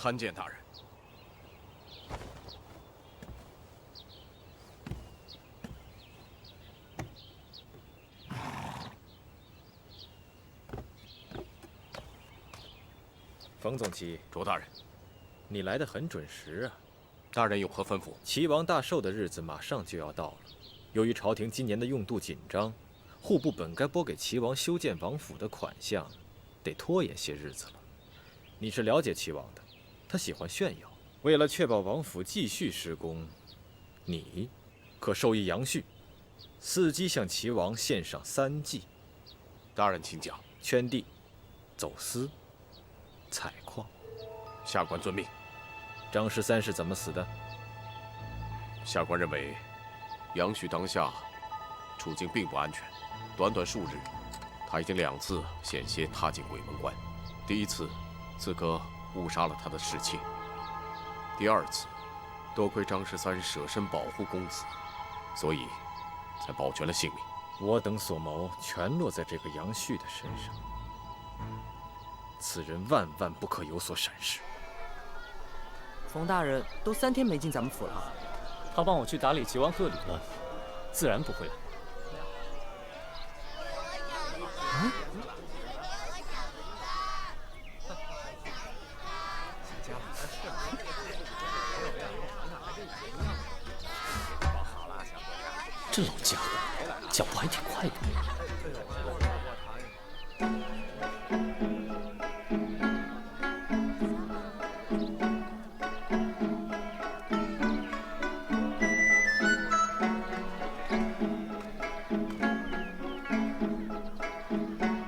参见大人。冯总旗，卓大人，你来得很准时啊！大人有何吩咐？齐王大寿的日子马上就要到了，由于朝廷今年的用度紧张，户部本该拨给齐王修建王府的款项，得拖延些日子了。你是了解齐王的，他喜欢炫耀。为了确保王府继续施工，你可授意杨旭伺机向齐王献上3计：大人请讲。圈地、走私、采矿。下官遵命。张13是怎么死的？下官认为，杨旭当下处境并不安全。短短数日，他已经2次险些踏进鬼门关。第一次，刺客误杀了他的侍妾；第2次，多亏张13舍身保护公子，所以才保全了性命。我等所谋全落在这个杨旭的身上，此人万万不可有所闪失。冯大人都3天没进咱们府了，他帮我去打理齐王贺礼了，自然不会来。这老家伙脚步还挺快的。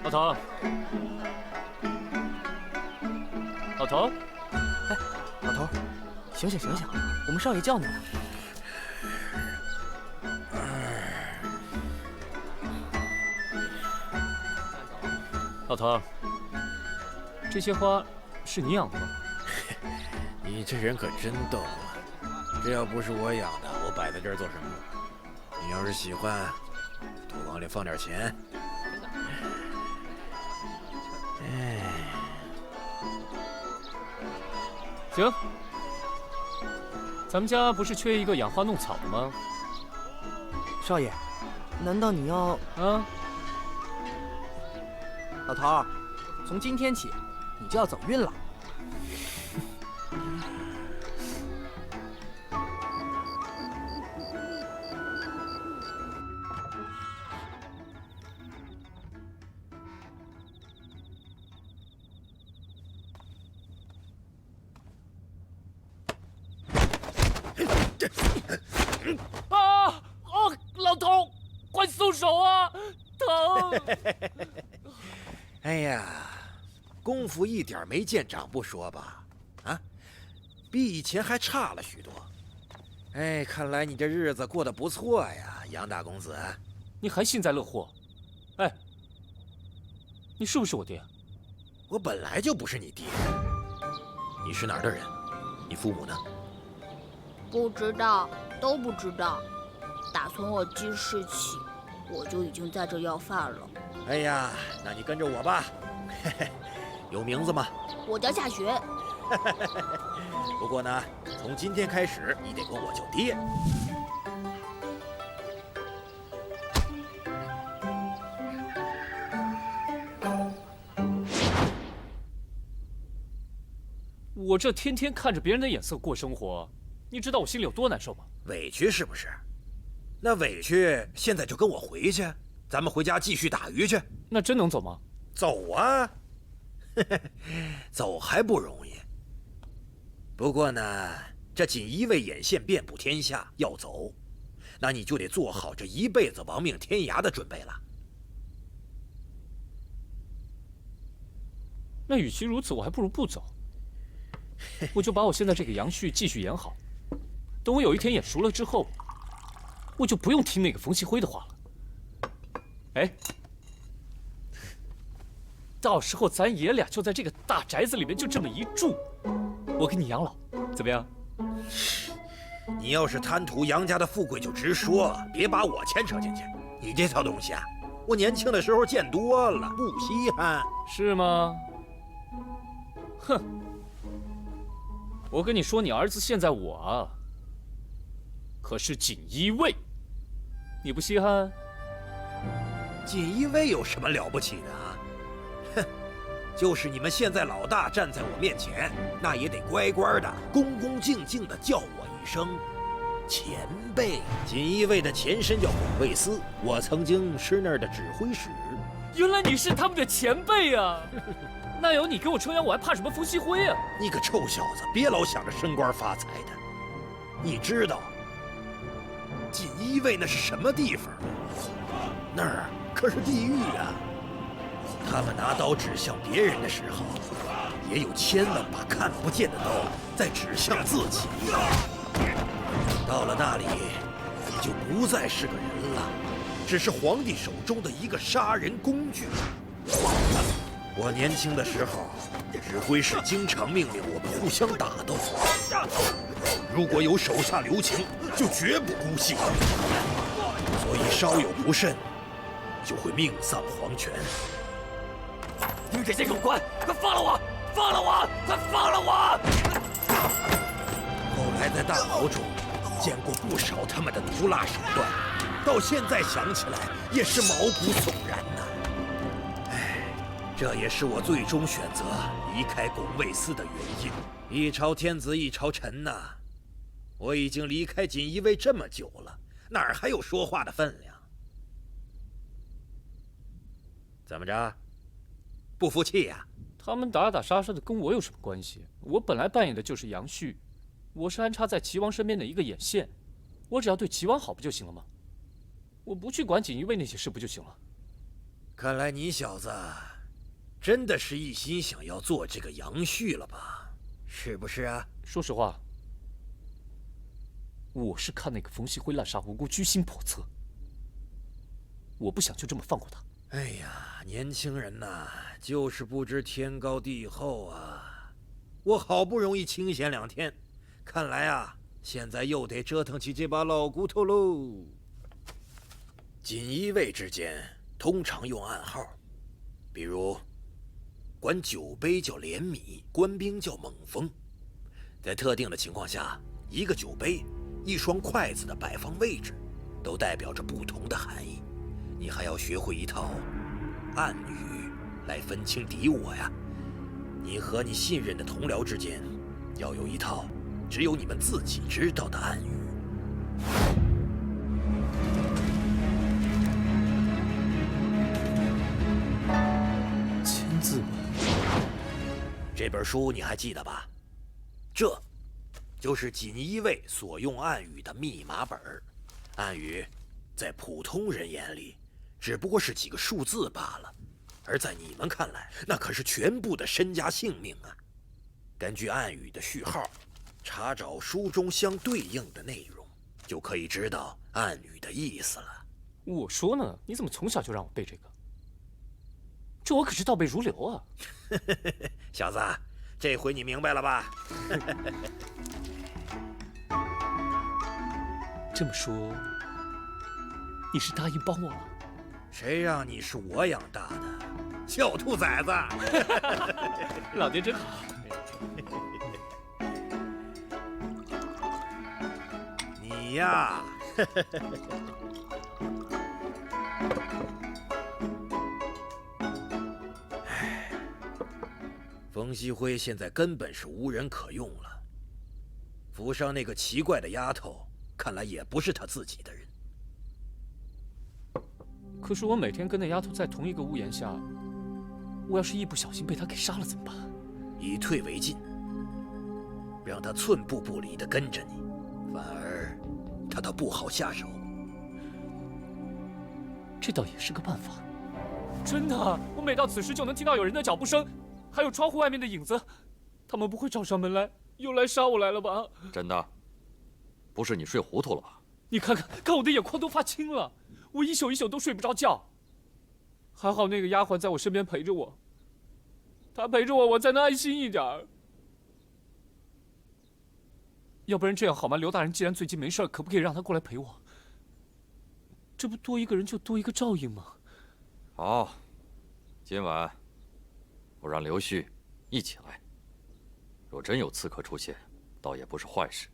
老头，老头，哎，老头，醒醒醒醒，我们少爷叫你呢。老头，这些花是你养的吗？你这人可真逗啊！这要不是我养的，我摆在这儿做什么？你要是喜欢，多往里放点钱。哎，行，咱们家不是缺一个养花弄草的吗？少爷，难道你要……啊？老头儿，从今天起，你就要走运了。啊！哦，老头，快松手啊！疼！哎呀，功夫一点没见长不说吧？啊，比以前还差了许多。哎，看来你这日子过得不错呀，杨大公子。你还幸灾乐祸？哎，你是不是我爹？我本来就不是你爹。你是哪儿的人？你父母呢？不知道，都不知道。打从我记事起，我就已经在这要饭了。哎呀，那你跟着我吧。嘿嘿，有名字吗？我叫夏雪。不过呢，从今天开始，你得管我叫爹。我这天天看着别人的眼色过生活，你知道我心里有多难受吗？委屈是不是？那委屈现在就跟我回去，咱们回家继续打鱼去。那真能走吗？走啊，走还不容易。不过呢，这锦衣卫眼线遍布天下，要走，那你就得做好这一辈子亡命天涯的准备了。那与其如此，我还不如不走。我就把我现在这个杨旭继续演好，等我有一天演熟了之后，我就不用听那个冯锡辉的话了。哎，到时候咱爷俩就在这个大宅子里面就这么一住，我给你养老，怎么样？你要是贪图杨家的富贵就直说，别把我牵扯进去。你这套东西啊，我年轻的时候见多了，不稀罕。是吗？哼，我跟你说，你儿子现在我啊，可是锦衣卫，你不稀罕？锦衣卫有什么了不起的啊？哼，就是你们现在老大站在我面前，那也得乖乖的、恭恭敬敬的叫我一声前辈。锦衣卫的前身叫拱卫司，我曾经是那儿的指挥使。原来你是他们的前辈啊！那有你给我撑腰，我还怕什么冯锡辉啊？你个臭小子，别老想着升官发财的。你知道锦衣卫那是什么地方吗？那儿可是地狱啊！他们拿刀指向别人的时候，也有千万把看不见的刀在指向自己。到了那里，你就不再是个人了，只是皇帝手中的一个杀人工具。我年轻的时候，指挥使经常命令我们互相打斗，如果有手下留情，就绝不姑息，所以稍有不慎，就会命丧黄泉。你们这些狗官，快放了我！放了我！快放了我！后来在大牢中见过不少他们的毒辣手段，到现在想起来也是毛骨悚然呐。这也是我最终选择离开拱卫司的原因。一朝天子一朝臣呐，我已经离开锦衣卫这么久了，哪儿还有说话的分量？怎么着，不服气呀？他们打打杀杀的，跟我有什么关系？我本来扮演的就是杨旭，我是安插在齐王身边的一个眼线，我只要对齐王好不就行了吗？我不去管锦衣卫那些事不就行了？看来你小子真的是一心想要做这个杨旭了吧？是不是啊？说实话，我是看那个冯锡辉滥杀无辜，居心叵测，我不想就这么放过他。哎呀，年轻人呐，就是不知天高地厚啊！我好不容易清闲2天，看来啊，现在又得折腾起这把老骨头喽。锦衣卫之间通常用暗号，比如管酒杯叫连米，官兵叫猛风。在特定的情况下，一个酒杯、一双筷子的摆放位置，都代表着不同的含义。你还要学会一套暗语来分清敌我呀。你和你信任的同僚之间，要有一套只有你们自己知道的暗语。千字文，这本书你还记得吧？这就是锦衣卫所用暗语的密码本。暗语在普通人眼里只不过是几个数字罢了，而在你们看来，那可是全部的身家性命啊！根据暗语的序号，查找书中相对应的内容，就可以知道暗语的意思了。我说呢，你怎么从小就让我背这个？这我可是倒背如流啊！小子，这回你明白了吧？这么说，你是答应帮我了？谁让你是我养大的，小兔崽子！老爹真好。你呀，唉，冯锡辉现在根本是无人可用了。府上那个奇怪的丫头，看来也不是他自己的人。可是我每天跟那丫头在同一个屋檐下，我要是一不小心被她给杀了怎么办？以退为进，让她寸步不离地跟着你，反而她倒不好下手。这倒也是个办法。真的，我每到此时就能听到有人的脚步声，还有窗户外面的影子。他们不会找上门来，又来杀我来了吧？真的，不是你睡糊涂了吧？你看看，看我的眼眶都发青了，我一宿一宿都睡不着觉。还好那个丫鬟在我身边陪着我，她陪着我，我才能安心一点儿。要不然这样好吗？刘大人既然最近没事，可不可以让他过来陪我？这不多一个人就多一个照应吗？好，今晚我让刘旭一起来。若真有刺客出现，倒也不是坏事。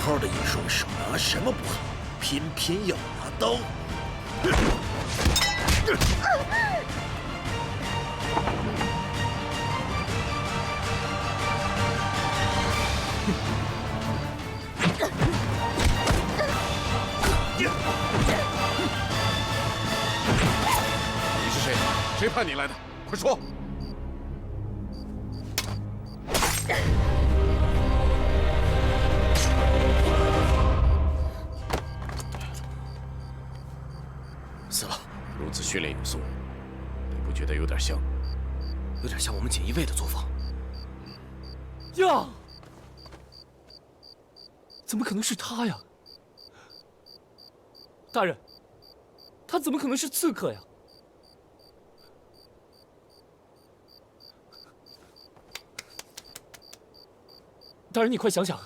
好的一双手拿什么不好，偏偏要拿刀。你是谁？谁派你来的？快说！死了，如此训练有素，你不觉得有点像？有点像我们锦衣卫的作风。呀！怎么可能是他呀？大人，他怎么可能是刺客呀？大人，你快想想，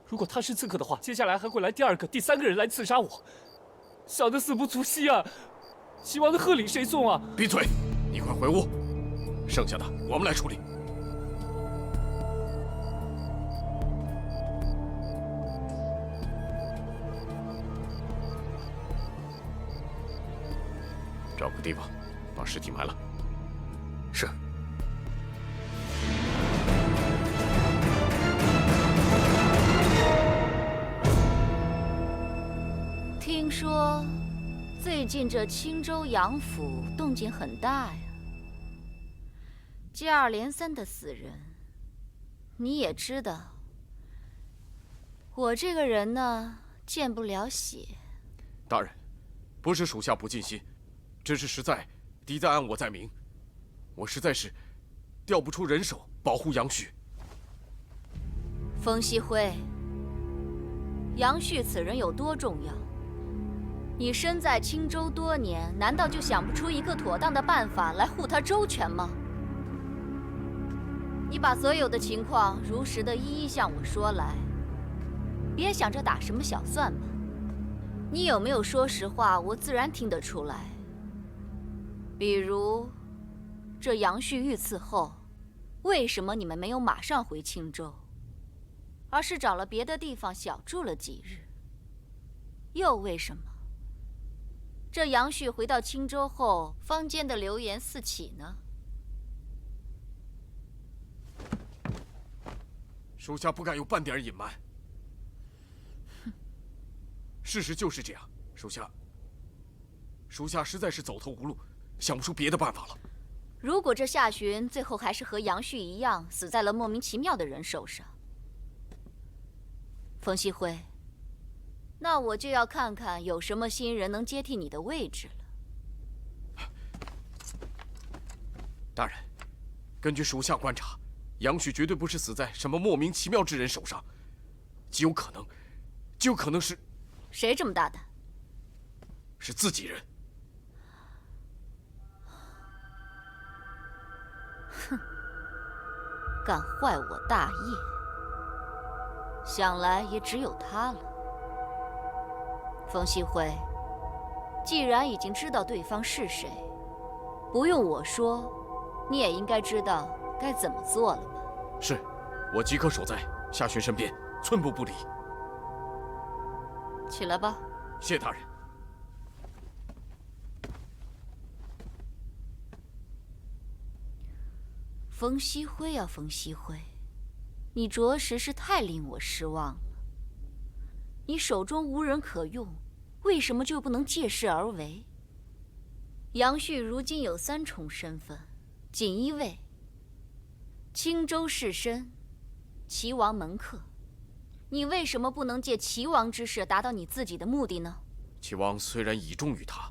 如果他是刺客的话，接下来还会来第二个、第三个人来刺杀我，想得死不足惜啊！齐王的贺礼谁送啊？闭嘴！你快回屋，剩下的我们来处理。找个地方把尸体埋了。是。听说最近这青州杨府动静很大呀，接二连三的死人。你也知道，我这个人呢，见不了血。大人，不是属下不尽心，只是实在敌在暗，我在明，我实在是调不出人手保护杨旭。风夕辉，杨旭此人有多重要？你身在青州多年，难道就想不出一个妥当的办法来护他周全吗？你把所有的情况如实的一一向我说来，别想着打什么小算盘。你有没有说实话，我自然听得出来。比如，这杨旭遇刺后，为什么你们没有马上回青州，而是找了别的地方小住了几日？又为什么？这杨旭回到青州后，坊间的流言四起呢？属下不敢有半点隐瞒。事实就是这样，属下实在是走投无路，想不出别的办法了。如果这夏寻最后还是和杨旭一样，死在了莫名其妙的人手上，冯锡辉，那我就要看看有什么新人能接替你的位置了。大人，根据属下观察，杨旭绝对不是死在什么莫名其妙之人手上，极有可能是……谁这么大胆？是自己人。哼，敢坏我大业，想来也只有他了。冯锡辉，既然已经知道对方是谁，不用我说，你也应该知道该怎么做了吧？是，我即刻守在夏寻身边，寸步不离。起来吧。谢大人。冯锡辉啊，冯锡辉，你着实是太令我失望了。你手中无人可用，为什么就不能借势而为？杨旭如今有3重身份：锦衣卫、青州士绅、齐王门客。你为什么不能借齐王之事达到你自己的目的呢？齐王虽然倚重于他，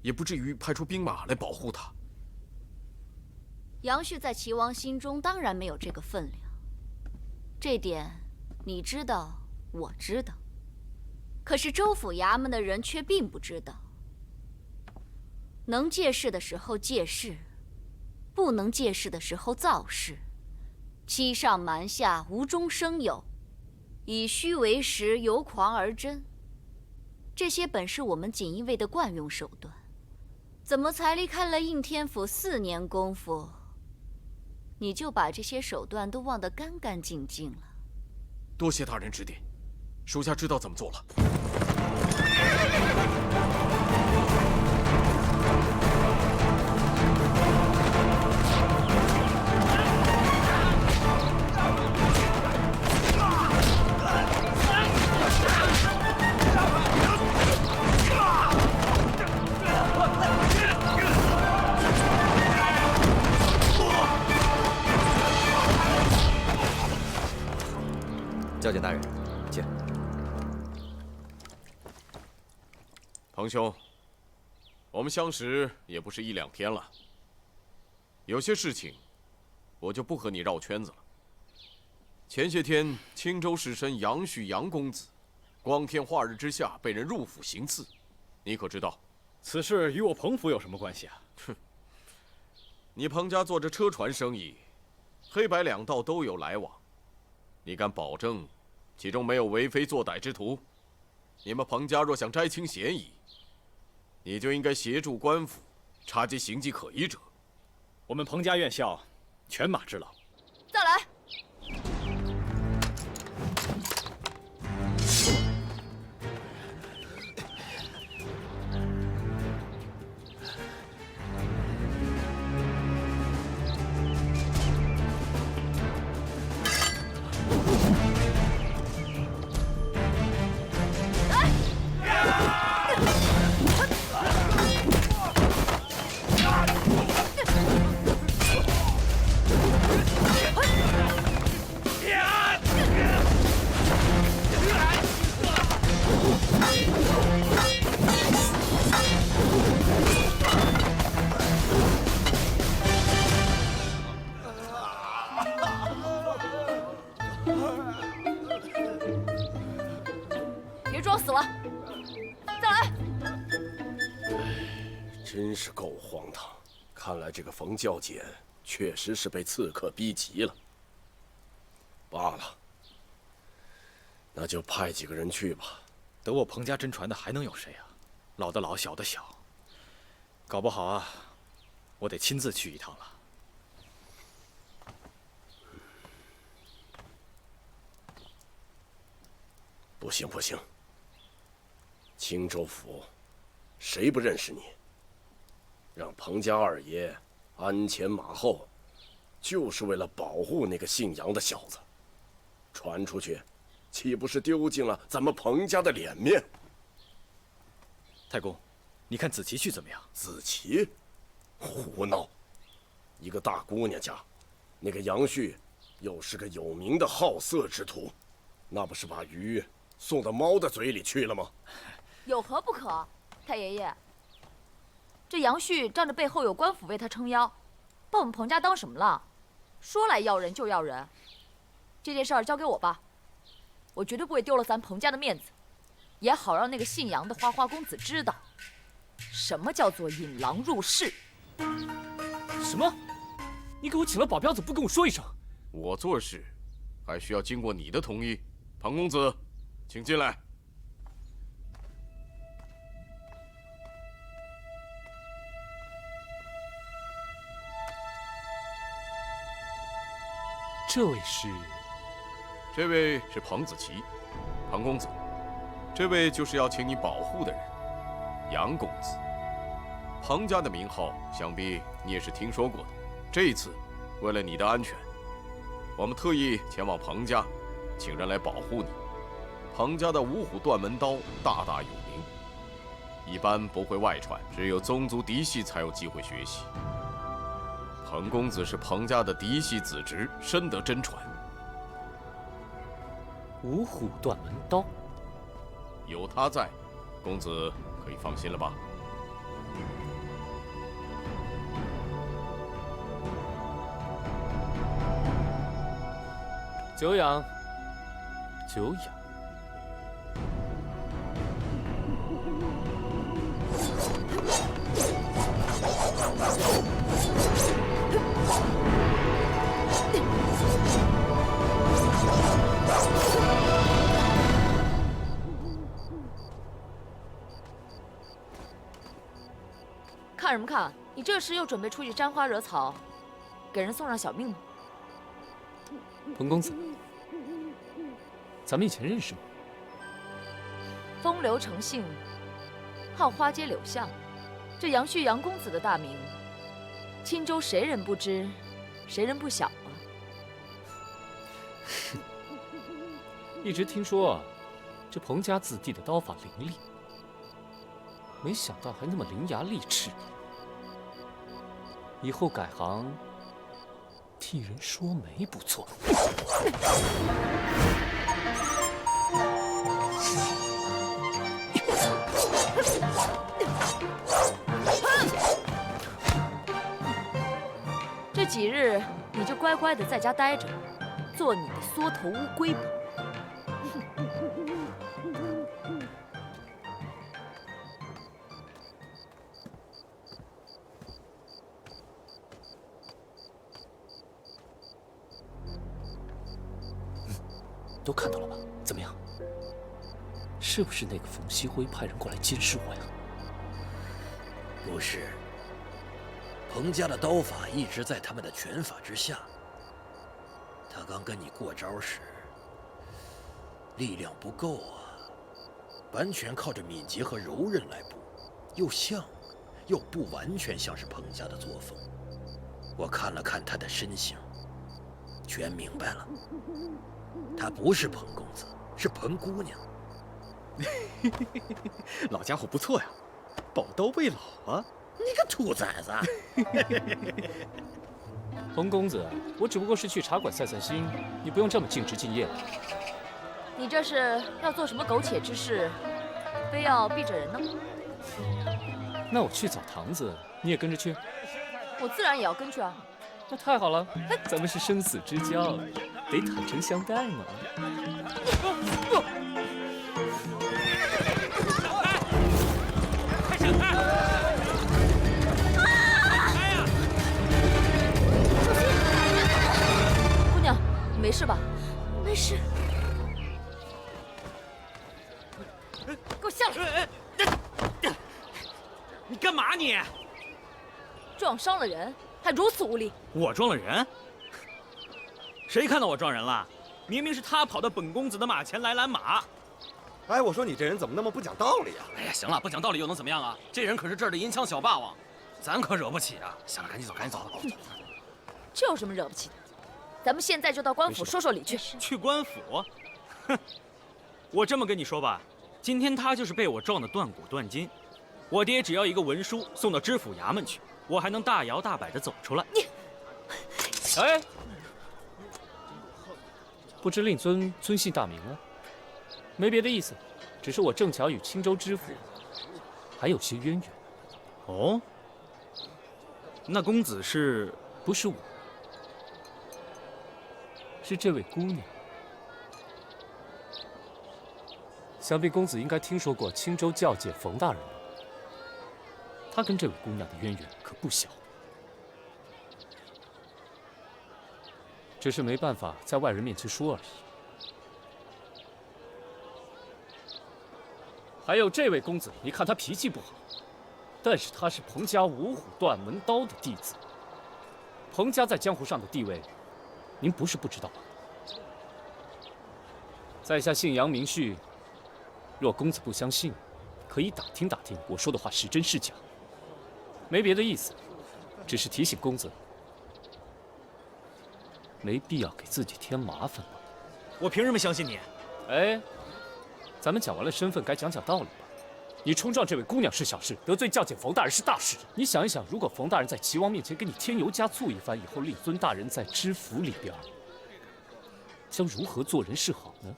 也不至于派出兵马来保护他。杨旭在齐王心中当然没有这个分量，这点你知道，我知道。可是州府衙门的人却并不知道。能借势的时候借势，不能借势的时候造势，欺上瞒下，无中生有，以虚为实，由狂而真。这些本是我们锦衣卫的惯用手段，怎么才离开了应天府4年功夫，你就把这些手段都忘得干干净净了？多谢大人指点，属下知道怎么做了。教监大人，请。彭兄，我们相识也不是1、2天了，有些事情我就不和你绕圈子了。前些天，青州士绅杨旭杨公子，光天化日之下被人入府行刺，你可知道？此事与我彭府有什么关系啊？哼，你彭家做着车船生意，黑白2道都有来往，你敢保证其中没有为非作歹之徒？你们彭家若想摘清嫌疑，你就应该协助官府查缉形迹可疑者。我们彭家院校犬马之劳。再来。别装死了，再来！真是够荒唐！看来这个冯教检确实是被刺客逼急了。罢了，那就派几个人去吧。得我彭家真传的还能有谁啊？老的老，小的小，搞不好啊，我得亲自去一趟了。不行不行，青州府谁不认识你？让彭家二爷鞍前马后，就是为了保护那个姓杨的小子。传出去，岂不是丢尽了咱们彭家的脸面？太公，你看子琪去怎么样？子琪，胡闹！一个大姑娘家，那个杨旭又是个有名的好色之徒，那不是把鱼送到猫的嘴里去了吗？有何不可？太爷爷，这杨旭仗着背后有官府为他撑腰，把我们彭家当什么了？说来要人就要人，这件事儿交给我吧，我绝对不会丢了咱彭家的面子，也好让那个姓杨的花花公子知道，什么叫做引狼入室。什么？你给我请了保镖，怎么不跟我说一声？我做事还需要经过你的同意。庞公子，请进来。这位是？这位是彭子琪，庞公子。这位就是要请你保护的人，杨公子。彭家的名号，想必你也是听说过的。这一次，为了你的安全，我们特意前往彭家，请人来保护你。彭家的五虎断门刀大大有名，一般不会外传，只有宗族嫡系才有机会学习。彭公子是彭家的嫡系子侄，深得真传。五虎断门刀，有他在，公子可以放心了吧？久仰，久仰。看什么看？你这时又准备出去沾花惹草，给人送上小命吗？彭公子，咱们以前认识吗？风流成性，好花街柳巷，这杨旭杨公子的大名，青州谁人不知，谁人不晓啊？一直听说啊，这彭家子弟的刀法凌厉，没想到还那么伶牙俐齿。以后改行替人说媒不错。这几日你就乖乖的在家待着，做你的缩头乌龟吧。都看到了吧？怎么样？是不是那个冯锡辉派人过来监视我呀？不是，彭家的刀法一直在他们的拳法之下。他刚跟你过招时，力量不够啊，完全靠着敏捷和柔韧来补，又像，又不完全像是彭家的作风。我看了看他的身形，全明白了。他不是彭公子，是彭姑娘。老家伙不错呀，宝刀未老啊！你个兔崽子！彭公子，我只不过是去茶馆散散心，你不用这么尽职尽业。你这是要做什么苟且之事，非要避着人呢？那我去澡堂子，你也跟着去？我自然也要跟去啊。那太好了，咱们是生死之交，得坦诚相待嘛。姑娘，你没事吧？没事。给我下来！你干嘛你？撞伤了人，还如此无礼！我撞了人？谁看到我撞人了？明明是他跑到本公子的马前来拦马。哎，我说你这人怎么那么不讲道理啊？哎呀，行了，不讲道理又能怎么样啊？这人可是这儿的银枪小霸王，咱可惹不起啊！行了，赶紧走，赶紧走。这有什么惹不起的？咱们现在就到官府说说理去。去官府？哼！我这么跟你说吧，今天他就是被我撞得断骨断筋，我爹只要一个文书送到知府衙门去，我还能大摇大摆地走出来。你，哎，不知令尊尊姓大名啊？没别的意思，只是我正巧与青州知府还有些渊源。哦，那公子是？不是我，是这位姑娘。想必公子应该听说过青州教界冯大人吧？他跟这位姑娘的渊源可不小，只是没办法在外人面前说而已。还有这位公子，你看他脾气不好，但是他是彭家五虎断门刀的弟子。彭家在江湖上的地位，您不是不知道吧？在下姓杨名旭，若公子不相信，可以打听打听我说的话是真是假。没别的意思，只是提醒公子，没必要给自己添麻烦了。我凭什么相信你？哎，咱们讲完了身份，该讲讲道理吧。你冲撞这位姑娘是小事，得罪教检冯大人是大事。你想一想，如果冯大人在齐王面前给你添油加醋一番，以后令尊大人在知府里边，将如何做人是好呢？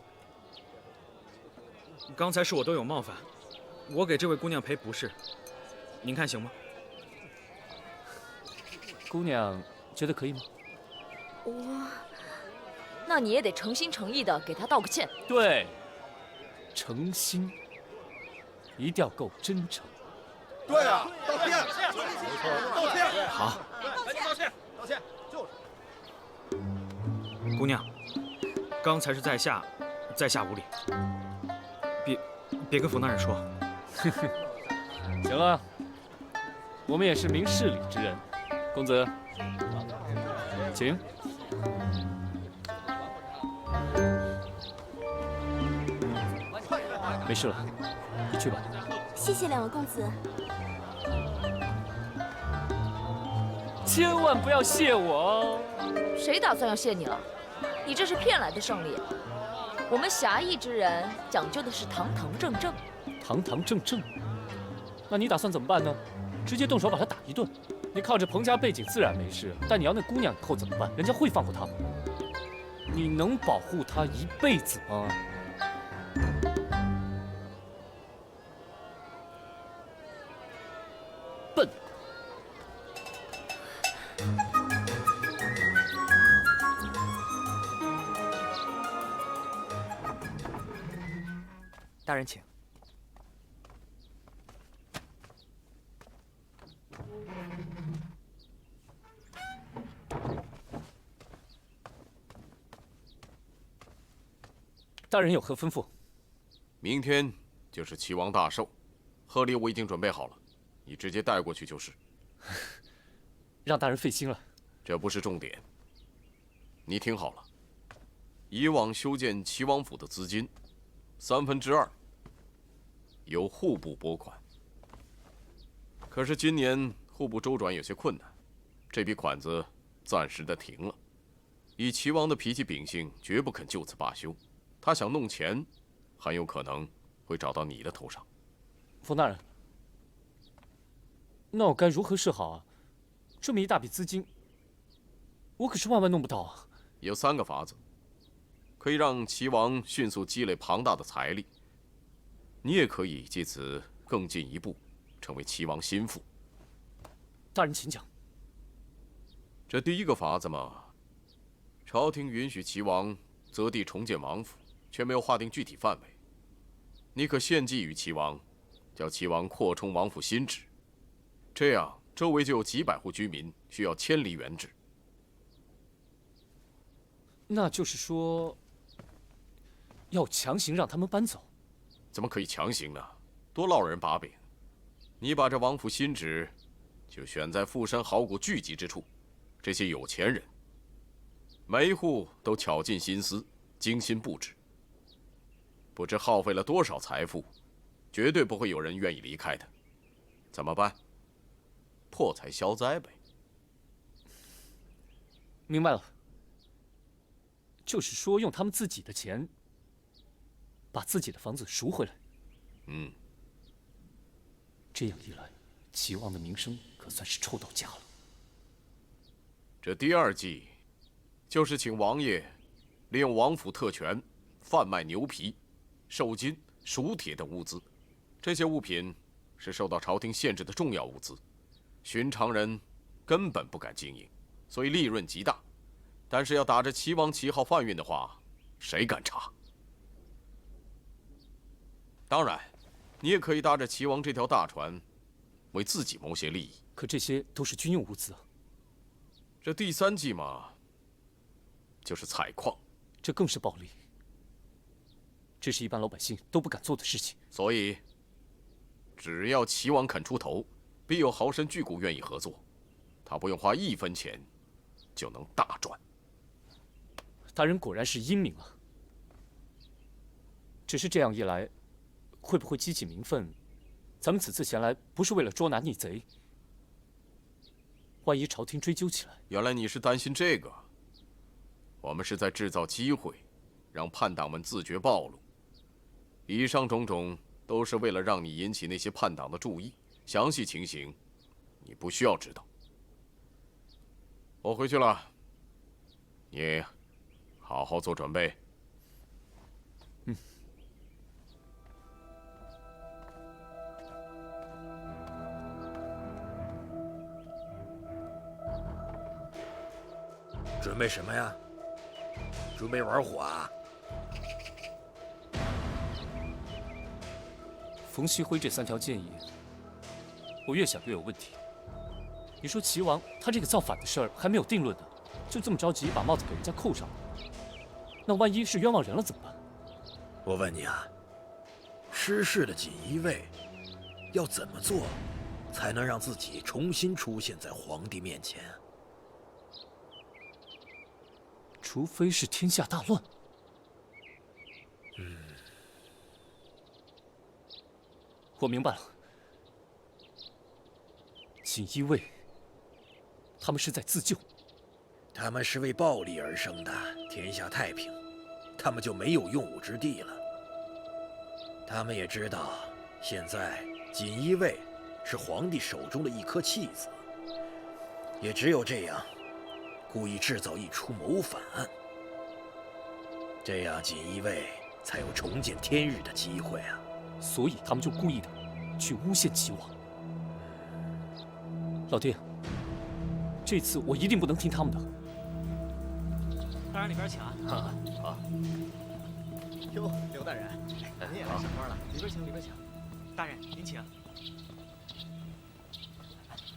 刚才是我都有冒犯，我给这位姑娘赔不是，您看行吗？姑娘觉得可以吗？那你也得诚心诚意的给她道个歉。对，诚心，一定要够真诚。对啊，道歉，没错，道歉。好，赶紧道歉，道歉，就是。姑娘，刚才是在下无礼，别跟冯大人说。行了，我们也是明事理之人，公子，请。没事了，你去吧。谢谢两位公子。千万不要谢我哦！谁打算要谢你了？你这是骗来的胜利。我们侠义之人讲究的是堂堂正正。堂堂正正？那你打算怎么办呢？直接动手把他打一顿？你靠着彭家背景自然没事，但你要那姑娘以后怎么办？人家会放过她吗？你能保护她一辈子吗？笨！大人请。大人有何吩咐？明天就是齐王大寿，贺礼我已经准备好了，你直接带过去就是。让大人费心了。这不是重点。你听好了，以往修建齐王府的资金2/3由户部拨款，可是今年户部周转有些困难，这笔款子暂时的停了。以齐王的脾气秉性，绝不肯就此罢休。他想弄钱，很有可能会找到你的头上。冯大人，那我该如何是好啊？这么一大笔资金，我可是万万弄不到啊！有3个法子，可以让齐王迅速积累庞大的财力。你也可以借此更进一步，成为齐王心腹。大人请讲。这第一个法子嘛，朝廷允许齐王择地重建王府，却没有划定具体范围。你可献计于齐王，叫齐王扩充王府新址，这样周围就有几百户居民需要迁离原址。那就是说，要强行让他们搬走？怎么可以强行呢？多落人把柄。你把这王府新址就选在富山好古聚集之处，这些有钱人，每一户都巧尽心思，精心布置。不知耗费了多少财富，绝对不会有人愿意离开的。怎么办？破财消灾呗。明白了，就是说用他们自己的钱，把自己的房子赎回来。这样一来，齐王的名声可算是臭到家了。这第2计，就是请王爷利用王府特权，贩卖牛皮、寿金、熟铁等物资。这些物品是受到朝廷限制的重要物资，寻常人根本不敢经营，所以利润极大。但是要打着齐王旗号贩运的话，谁敢查？当然，你也可以搭着齐王这条大船，为自己谋些利益。可这些都是军用物资啊。这第3计嘛，就是采矿，这更是暴利。这是一般老百姓都不敢做的事情。所以，只要齐王肯出头，必有豪绅巨贾愿意合作。他不用花1分钱，就能大赚。大人果然是英明啊！只是这样一来，会不会激起民愤？咱们此次前来不是为了捉拿逆贼，万一朝廷追究起来……原来你是担心这个。我们是在制造机会，让叛党们自觉暴露。以上种种都是为了让你引起那些叛党的注意。详细情形，你不需要知道。我回去了，你好好做准备。准备什么呀？准备玩火啊？冯锡辉这3条建议，我越想越有问题。你说齐王他这个造反的事儿还没有定论呢，就这么着急把帽子给人家扣上了，那万一是冤枉人了怎么办？我问你啊，失势的锦衣卫要怎么做，才能让自己重新出现在皇帝面前？除非是天下大乱。我明白了，锦衣卫，他们是在自救。他们是为暴力而生的，天下太平，他们就没有用武之地了。他们也知道，现在锦衣卫是皇帝手中的一颗弃子，也只有这样，故意制造一出谋反案，这样锦衣卫才有重见天日的机会啊！所以他们就故意的去诬陷齐王。老爹，这次我一定不能听他们的。大人里边请啊！好。哟，刘大人，您也来上班了？里边请，里边请。大人您请。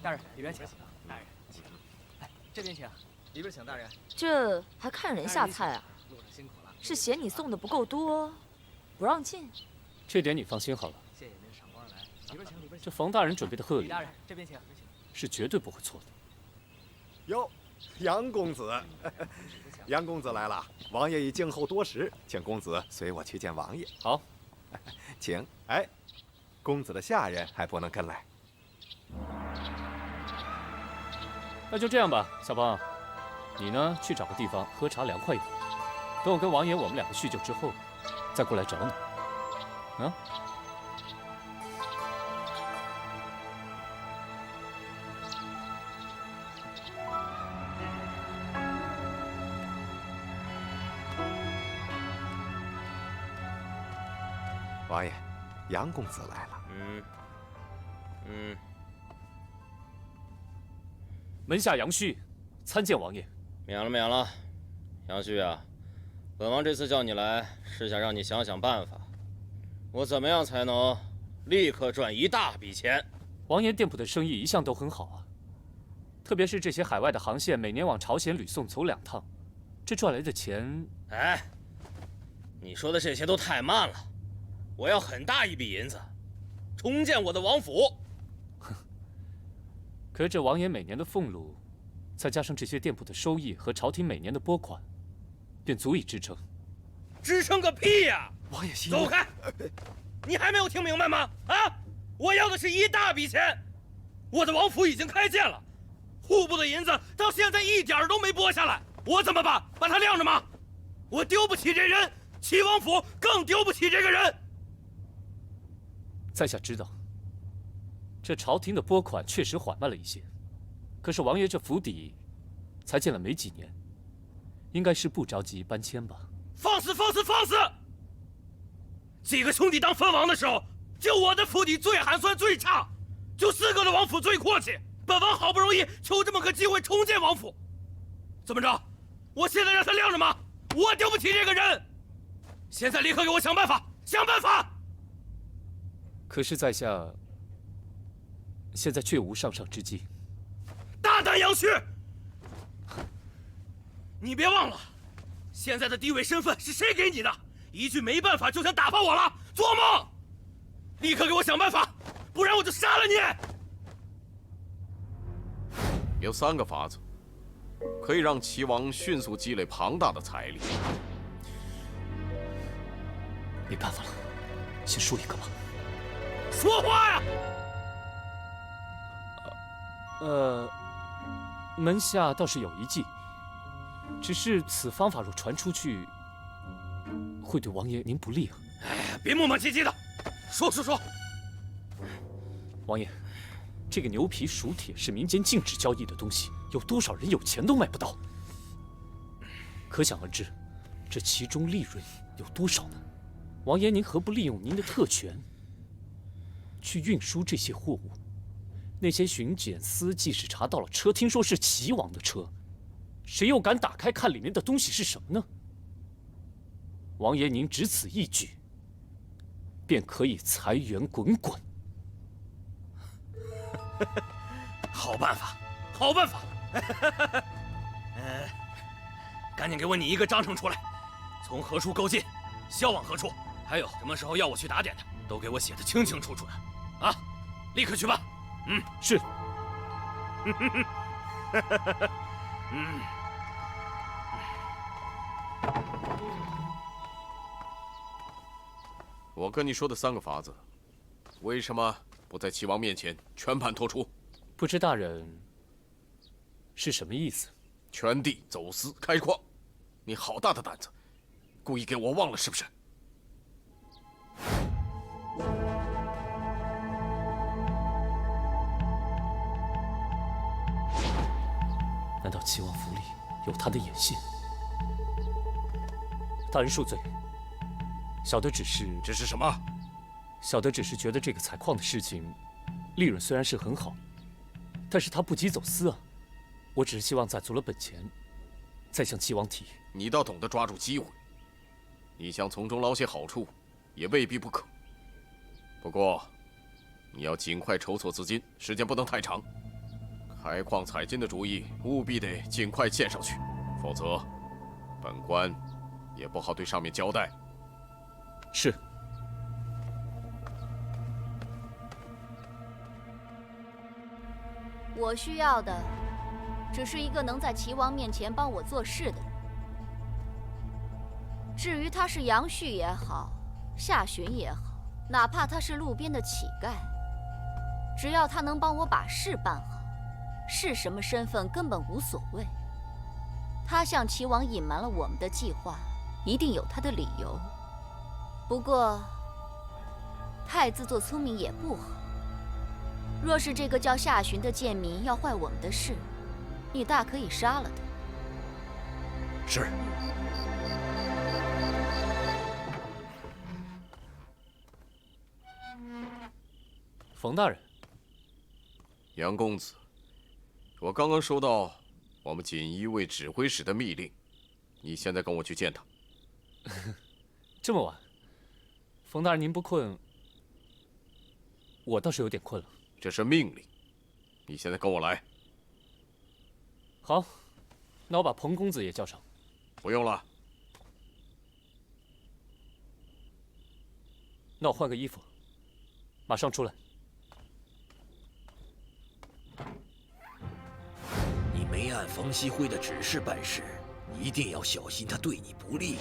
大人里边请。大人请。哎，这边请，里边请大人。这还看人下菜啊？路上辛苦了。是嫌你送的不够多，不让进？这点你放心好了。谢谢您赏光来，里边请，里边请。这冯大人准备的贺礼，李大人这边请，是绝对不会错的。哟，杨公子，杨公子来了，王爷已静候多时，请公子随我去见王爷。好，请。哎，公子的下人还不能跟来。那就这样吧，小胖，你呢去找个地方喝茶凉快一会儿，等我跟王爷我们2个叙旧之后，再过来找你。啊？王爷，杨公子来了。门下杨旭参见王爷。免了，免了。杨旭啊，本王这次叫你来，是想让你想想办法，我怎么样才能立刻赚一大笔钱？王爷店铺的生意一向都很好啊，特别是这些海外的航线，每年往朝鲜吕宋走2趟，这赚来的钱……哎，你说的这些都太慢了，我要很大一笔银子，重建我的王府。可是这王爷每年的俸禄，再加上这些店铺的收益和朝廷每年的拨款，便足以支撑。支撑个屁呀！王爷息怒，走开！你还没有听明白吗？啊！我要的是一大笔钱，我的王府已经开建了，户部的银子到现在一点都没拨下来，我怎么办？把它晾着吗？我丢不起这人，齐王府更丢不起这个人。在下知道，这朝廷的拨款确实缓慢了一些，可是王爷这府邸才建了没几年，应该是不着急搬迁吧？放肆！放肆！放肆！几个兄弟当藩王的时候，就我的府邸最寒酸最差，就4个的王府最阔气。本王好不容易求这么个机会重建王府，怎么着？我现在让他晾着吗？我丢不起这个人。现在立刻给我想办法，想办法！可是在下现在确无上上之计。大胆杨旭！你别忘了，现在的地位身份是谁给你的？一句没办法就想打发我了？做梦！立刻给我想办法，不然我就杀了你！有3个法子，可以让齐王迅速积累庞大的财力。没办法了，先说一个吧。说话呀！门下倒是有一计，只是此方法若传出去，会对王爷您不利啊。哎呀，别磨磨唧唧的，说。王爷，这个牛皮熟铁是民间禁止交易的东西，有多少人有钱都买不到？可想而知，这其中利润有多少呢？王爷，您何不利用您的特权，去运输这些货物？那些巡检司即使查到了车，听说是齐王的车，谁又敢打开看里面的东西是什么呢？王爷，您只此一举，便可以财源滚滚。好办法。赶紧给我拟一个章程出来，从何处购进，销往何处，还有什么时候要我去打点的，都给我写得清清楚楚的，啊！立刻去办。是。我跟你说的3个法子，为什么不在齐王面前全盘托出？不知大人是什么意思？圈地、走私、开矿，你好大的胆子！故意给我忘了是不是？难道齐王府里有他的眼线？大人恕罪，小的只是什么？小的只是觉得这个采矿的事情，利润虽然是很好，但是他不及走私啊。我只是希望攒足了本钱，再向齐王提议。你倒懂得抓住机会，你想从中捞些好处，也未必不可。不过，你要尽快筹措资金，时间不能太长。开矿采金的主意务必得尽快献上去，否则，本官也不好对上面交代。是。我需要的，只是一个能在齐王面前帮我做事的人。至于他是杨旭也好，夏巡也好，哪怕他是路边的乞丐，只要他能帮我把事办好，是什么身份根本无所谓。他向齐王隐瞒了我们的计划，一定有他的理由。不过，太自作聪明也不好。若是这个叫夏巡的贱民要坏我们的事，你大可以杀了他。是。冯大人，杨公子，我刚刚收到我们锦衣卫指挥使的密令，你现在跟我去见他。这么晚，冯大人您不困？我倒是有点困了。这是命令，你现在跟我来。好，那我把彭公子也叫上。不用了。那我换个衣服，马上出来。你没按冯锡辉的指示办事，一定要小心他对你不利。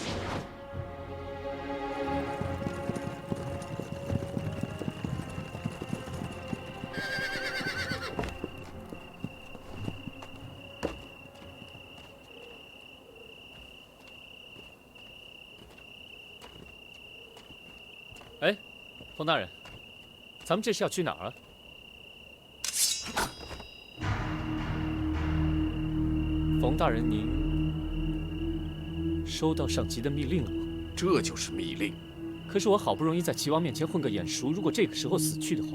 哎，冯大人，咱们这是要去哪儿啊？冯大人，您收到上级的密令了吗？这就是密令。可是我好不容易在齐王面前混个眼熟，如果这个时候死去的话，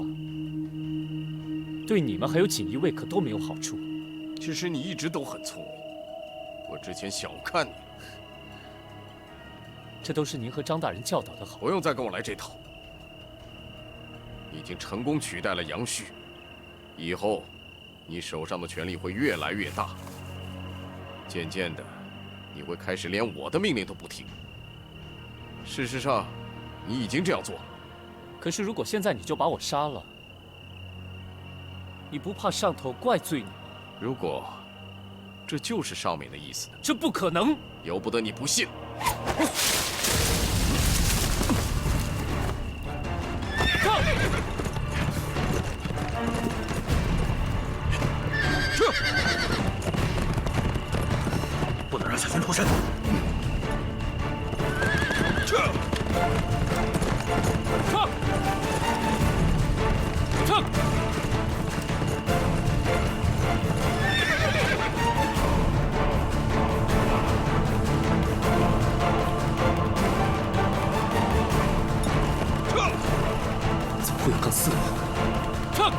对你们还有锦衣卫可都没有好处。其实你一直都很聪明，我之前小看你。这都是您和张大人教导的好。不用再跟我来这套。你已经成功取代了杨旭，以后你手上的权力会越来越大。渐渐的，你会开始连我的命令都不听。事实上，你已经这样做了。可是如果现在你就把我杀了，你不怕上头怪罪你吗？如果这就是上面的意思呢？这不可能，由不得你不信。不能让夏军脱身。撤！撤！怎么会有更四人？撤！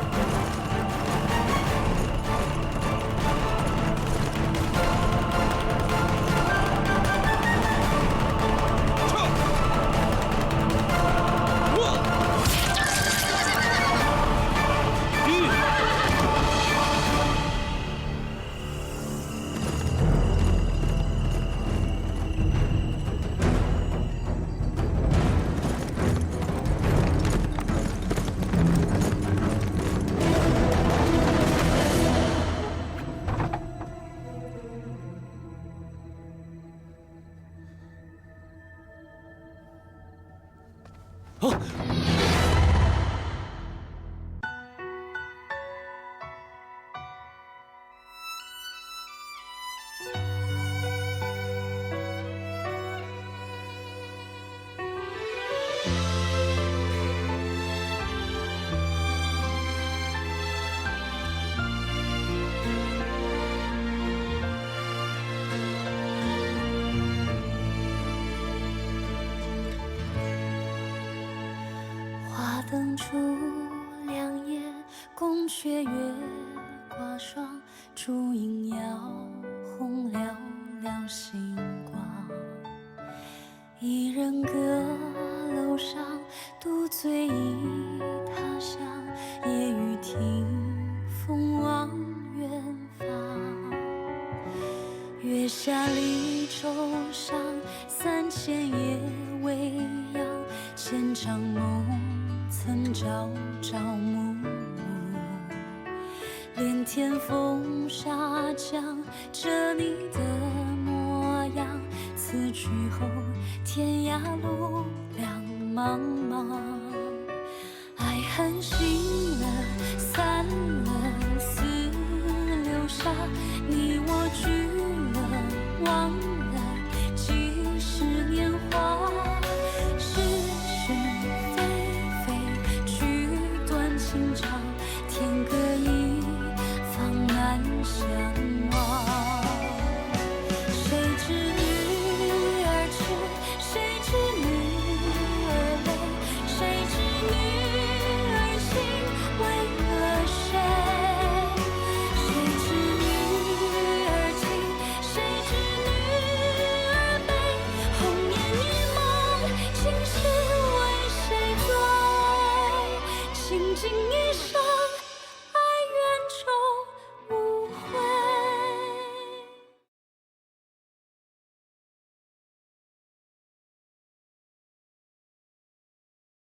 花灯初亮夜，宫阙月挂霜，烛影摇红寥寥星光。一人阁楼上，独醉忆他乡。夜雨听风望远方，月下离愁伤，3000夜未央。纤长梦曾朝朝暮暮，连天风沙降，着你的模样。此去后，天涯路两茫茫，爱恨心